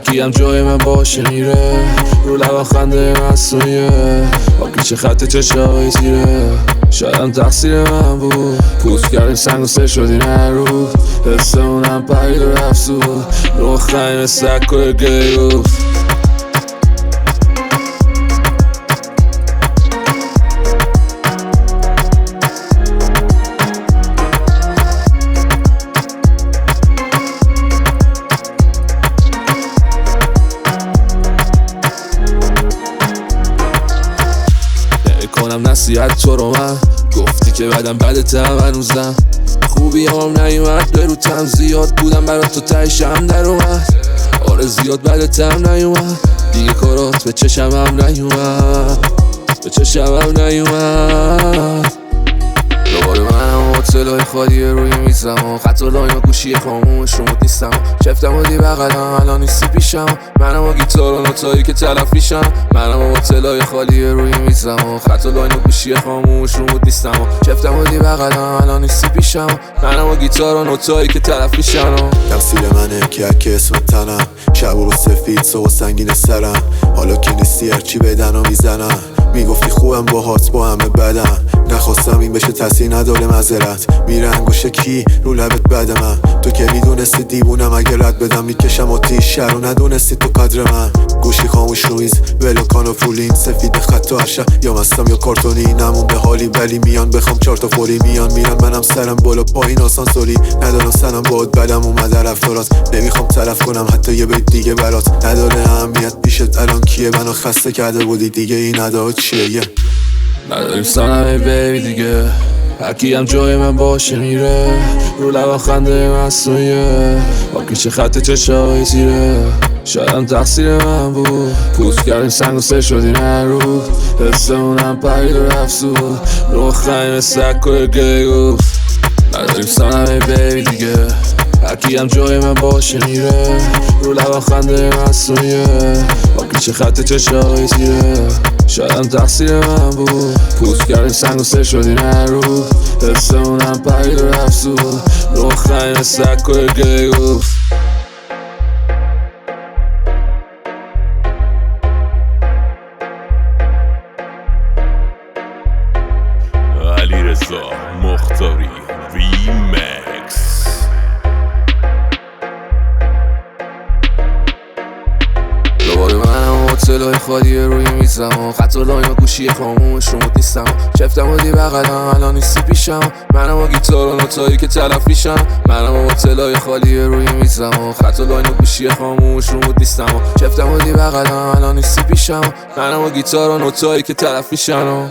هرکی هم جای من باشه میره، رو لبا خنده معصومیه، با پیچ خط چشای تیره. شایدم تقصیر من بود، پوست کردیم سنگ و سر شدیم هر روز. حسمونم پرید و رفت سود، رو خیمه سکر گیوز. کنم نصیحت تو رو من، گفتی که بعدم بدتم هنوزم. خوبی هم نیومد به روتم، زیاد بودم برات تو تهشم در اومد. آره زیاد بدتم نیومد، دیگه کارات به چشم هم نیومد، به چشم هم نیومد. دوباره منم هتلای خالی روی میزم و خط و لاین و گوشی خاموش رو مد نیستم. چفتم و دی بغلم الان نیستی پیشم، منم و گیتار و نوتایی که تلفیشم. منم و هتلای خالی روی میزم و خط و لاین و گوشی خاموش رو مد نیستم. چفتم و دی بغلم الان نیستی پیشم، منم و گیتار و نوتایی که تلفیشم. تقصیر منه که هرکی اسم تنم، شب و روز سفید صبح سنگین سرم. حالا که نیستی هرچی بدن و میزنم، میگفتی خوبم باهات با همه بدم. نخواستم این بشه تاثیر نداره معذرت، میره انگوشه کی رو لبت بعد من. تو که میدونستی دیوونم اگه رد بدم، میکشم آتیش شر و ندونستی تو قدر من. گوشی خاموش رویز ولوکان و فولین، سفید خط و عرشه یا مستم یا کارتونی. نمونده حالی ولی میان بخوام 4 تا فوری میان میرن. منم سرم بالا پایین آسانسوری، ندارم سنم باد بدم اومده رفتارات. نمیخوام طرف کنم حتی یه بیت دیگه برات، نداره اهمیت پیشت الان کیه. منو خسته کرده بودی دیگه این ادا چیه. نداریم سنمه بیبی دیگه، هرکی هم جای من باشه میره، رو لبا خنده معصومیه، با پیچ خط چشای تیره. شایدم تقصیر من بود، پوست کردیم سنگ و سر شدیم هر روز. حسمونم پرید و رفت سود، رو خیمه سکر گیوز. نداریم سنمه بیبی دیگه، هرکی هم جای من باشه میره، رو لبا خنده معصومیه، با پیچ خط چشای تیره. شایدم تقصیر من بود، پوست کردیم سنگ و سر شدیم هر روز. حسمونم پرید و رفت سود، رو خیمه سکر گیوز. علیرضا مختاری ریمکس. دوباره منم هتلای خالی روی میزم و خط و لاین و گوشی خاموش رو مد نیستم. چفتم و دی بغلم الان نیستی پیشم، منم و گیتار و نوتایی که تلفیشم. منم و هتلای خالی روی میزم و خط و لاین و گوشی خاموش رو مد نیستم. چفتم و دی بغلم الان نیستی پیشم، منم و گیتار و نوتایی که تلفیشم.